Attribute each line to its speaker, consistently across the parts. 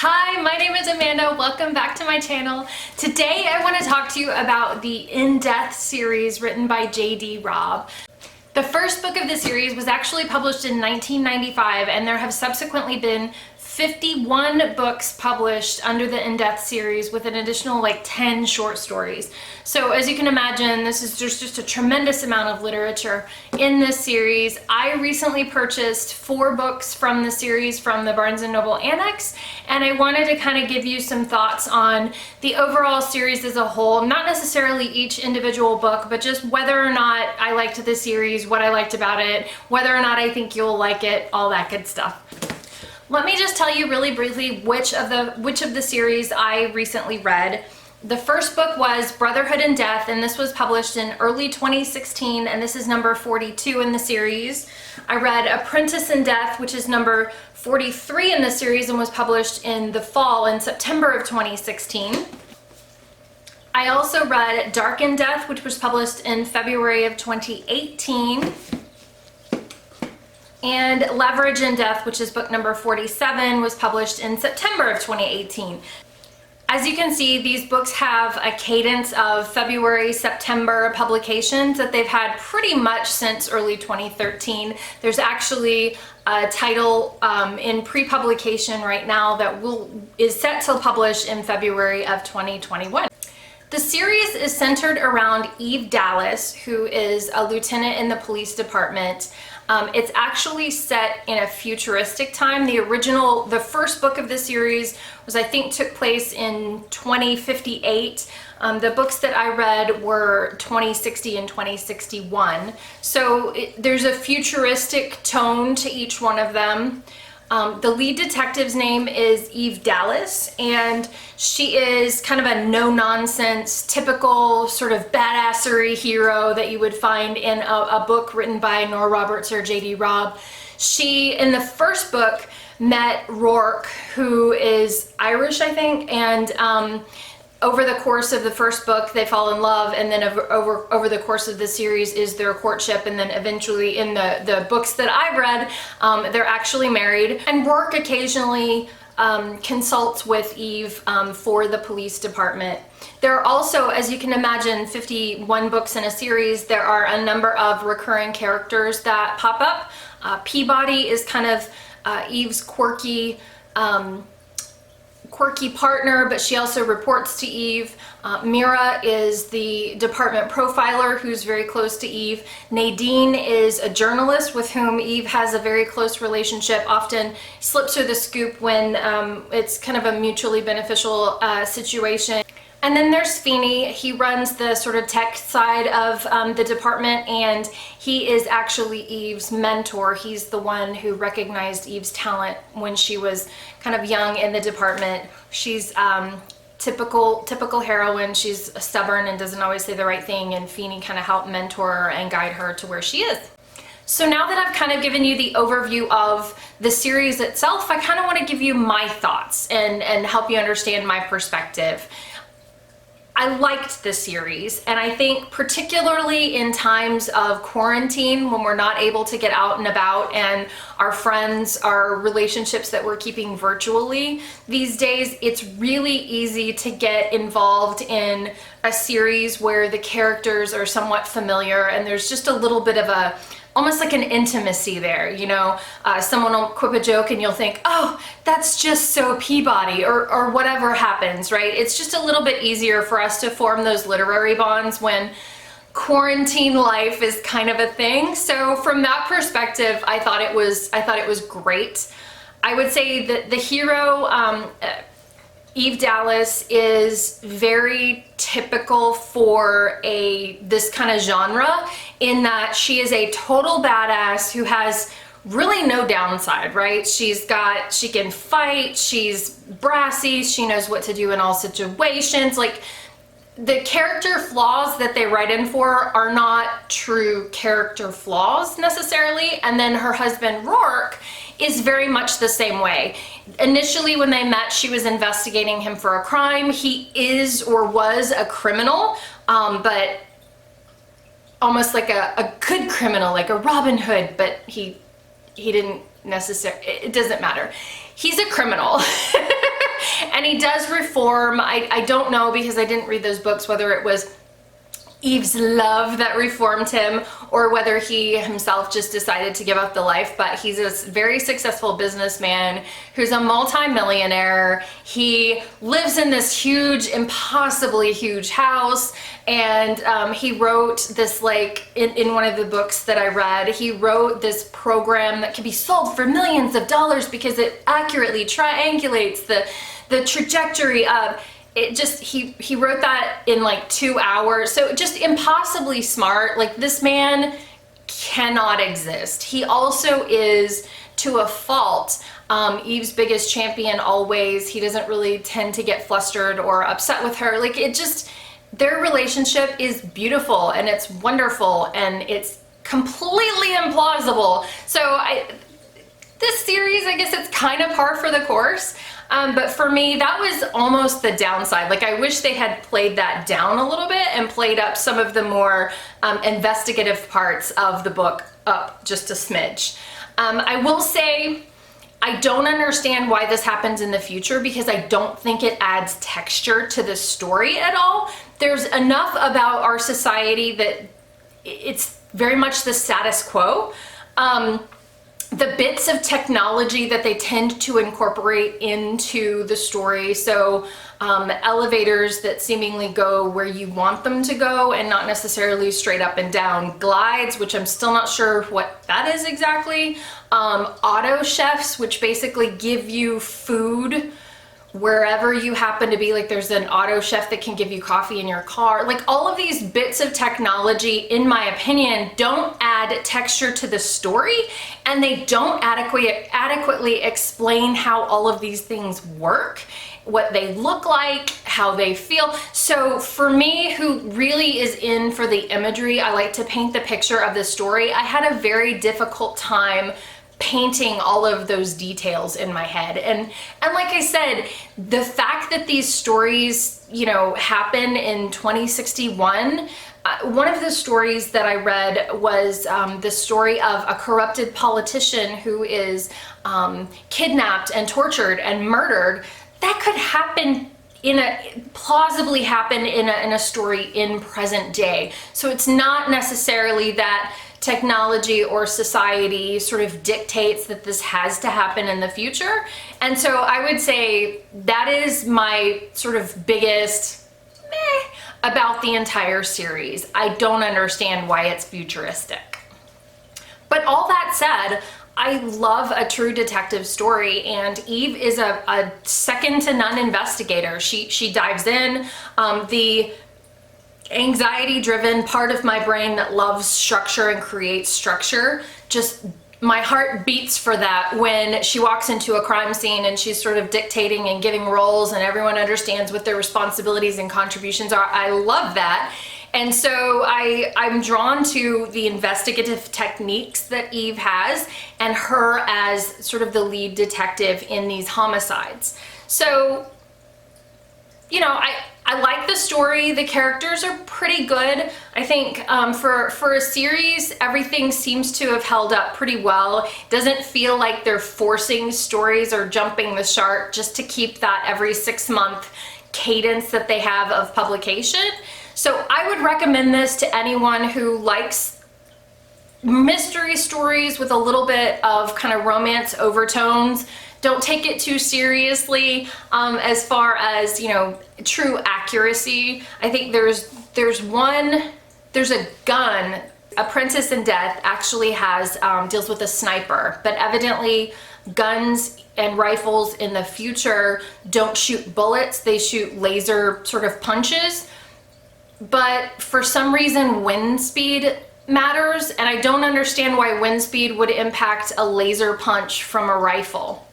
Speaker 1: Hi, my name is Amanda. Welcome back to my channel. Today I want to talk to you about the In Death series written by J.D. Robb. The first book of the series was actually published in 1995, and there have subsequently been 51 books published under the In Death series with an additional 10 short stories. So as you can imagine, this is just a tremendous amount of literature in this series. I recently purchased 4 books from the series from the Barnes & Noble Annex, and I wanted to kind of give you some thoughts on the overall series as a whole, not necessarily each individual book, but just whether or not I liked the series, what I liked about it, whether or not I think you'll like it, all that good stuff. Let me just tell you really briefly which of the series I recently read. The first book was Brotherhood in Death, and this was published in early 2016, and this is number 42 in the series. I read Apprentice in Death, which is number 43 in the series and was published in the fall, in September of 2016. I also read Dark in Death, which was published in February of 2018. And Leverage in Death, which is book number 47, was published in September of 2018. As you can see, these books have a cadence of February, September publications that they've had pretty much since early 2013. There's actually a title in pre-publication right now that is set to publish in February of 2021. The series is centered around Eve Dallas, who is a lieutenant in the police department. It's actually set in a futuristic time. The first book of the series I think took place in 2058. The books that I read were 2060 and 2061. So there's a futuristic tone to each one of them. The lead detective's name is Eve Dallas, and she is kind of a no-nonsense, typical sort of badassery hero that you would find in a book written by Nora Roberts or J.D. Robb. She, in the first book, met Rourke, who is Irish, I think, and over the course of the first book, they fall in love, and then over the course of the series is their courtship, and then eventually in the books that I've read, they're actually married. And Rourke occasionally consults with Eve for the police department. There are also, as you can imagine, 51 books in a series. There are a number of recurring characters that pop up. Peabody is kind of Eve's quirky partner, but she also reports to Eve. Mira is the department profiler who's very close to Eve. Nadine is a journalist with whom Eve has a very close relationship, often slips her the scoop when it's kind of a mutually beneficial situation. And then there's Feeney. He runs the sort of tech side of the department, and he is actually Eve's mentor. He's the one who recognized Eve's talent when she was kind of young in the department. She's typical heroine. She's stubborn and doesn't always say the right thing, and Feeney kind of helped mentor her and guide her to where she is. So now that I've kind of given you the overview of the series itself, I kind of want to give you my thoughts and help you understand my perspective. I liked this series, and I think particularly in times of quarantine when we're not able to get out and about, and our friends, our relationships that we're keeping virtually these days, it's really easy to get involved in a series where the characters are somewhat familiar and there's just a little bit of almost like an intimacy there, you know. Someone will quip a joke and you'll think, oh, that's just so Peabody, or whatever happens, right? It's just a little bit easier for us to form those literary bonds when quarantine life is kind of a thing. So from that perspective, I thought it was great. I would say that the hero, Eve Dallas, is very typical for this kind of genre, in that she is a total badass who has really no downside, right? She can fight, she's brassy, she knows what to do in all situations. Like, the character flaws that they write in for are not true character flaws necessarily. And then her husband Rourke is very much the same way. Initially when they met, she was investigating him for a crime. He is or was a criminal, but almost like a good criminal, like a Robin Hood, but he didn't necessarily, it doesn't matter. He's a criminal. And he does reform. I don't know, because I didn't read those books, whether it was Eve's love that reformed him or whether he himself just decided to give up the life. But he's a very successful businessman who's a multi-millionaire. He lives in this huge, impossibly huge house, and he wrote this, like, in one of the books that I read, he wrote this program that can be sold for millions of dollars because it accurately triangulates the trajectory of it. Just he wrote that in like 2 hours. So just impossibly smart. Like, this man cannot exist. He also is, to a fault, Eve's biggest champion always. He doesn't really tend to get flustered or upset with her. Like, it just, their relationship is beautiful and it's wonderful and it's completely implausible. So this series, I guess it's kind of par for the course. But for me, that was almost the downside. Like, I wish they had played that down a little bit and played up some of the more investigative parts of the book up just a smidge. I will say, I don't understand why this happens in the future, because I don't think it adds texture to the story at all. There's enough about our society that it's very much the status quo. The bits of technology that they tend to incorporate into the story, so elevators that seemingly go where you want them to go and not necessarily straight up and down, glides, which I'm still not sure what that is exactly, auto chefs, which basically give you food wherever you happen to be. Like, there's an auto chef that can give you coffee in your car. Like, all of these bits of technology, in my opinion, don't add texture to the story, and they don't adequately explain how all of these things work, what they look like, how they feel. So for me, who really is in for the imagery, I like to paint the picture of the story, I had a very difficult time painting all of those details in my head. And like I said, the fact that these stories, you know, happen in 2061, one of the stories that I read was the story of a corrupted politician who is kidnapped and tortured and murdered. That could happen plausibly happen in a story in present day. So it's not necessarily that technology or society sort of dictates that this has to happen in the future. And so I would say that is my sort of biggest meh about the entire series. I don't understand why it's futuristic. But all that said, I love a true detective story, and Eve is a second to none investigator. She dives in. The anxiety-driven part of my brain that loves structure and creates structure, just my heart beats for that when she walks into a crime scene and she's sort of dictating and giving roles and everyone understands what their responsibilities and contributions are. I love that. And so I'm drawn to the investigative techniques that Eve has and her as sort of the lead detective in these homicides. So, you know, I like the story. The characters are pretty good. I think for a series, everything seems to have held up pretty well. Doesn't feel like they're forcing stories or jumping the shark just to keep that every 6-month cadence that they have of publication. So I would recommend this to anyone who likes mystery stories with a little bit of kind of romance overtones. Don't take it too seriously as far as, you know, true accuracy. I think there's a gun. A Princess in Death actually has deals with a sniper, but evidently guns and rifles in the future don't shoot bullets, they shoot laser sort of punches. But for some reason wind speed matters, and I don't understand why wind speed would impact a laser punch from a rifle.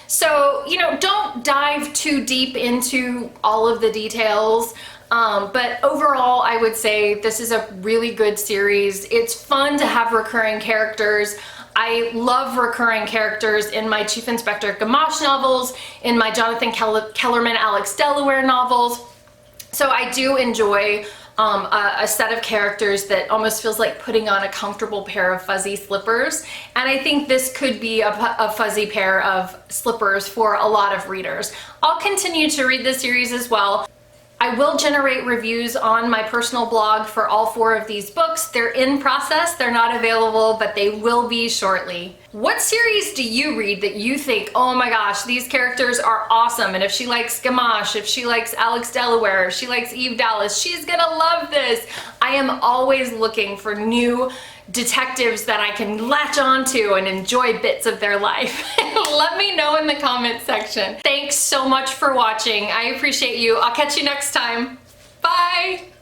Speaker 1: So, you know, don't dive too deep into all of the details, but overall I would say this is a really good series. It's fun to have recurring characters. I love recurring characters in my Chief Inspector Gamache novels, in my Jonathan Kellerman Alex Delaware novels. So I do enjoy a set of characters that almost feels like putting on a comfortable pair of fuzzy slippers. And I think this could be a fuzzy pair of slippers for a lot of readers. I'll continue to read this series as well. I will generate reviews on my personal blog for all 4 of these books. They're in process, they're not available, but they will be shortly. What series do you read that you think, oh my gosh, these characters are awesome, and if she likes Gamache, if she likes Alex Delaware, if she likes Eve Dallas, she's gonna love this. I am always looking for new detectives that I can latch onto and enjoy bits of their life. Let me know in the comment section. Thanks so much for watching. I appreciate you. I'll catch you next time. Bye!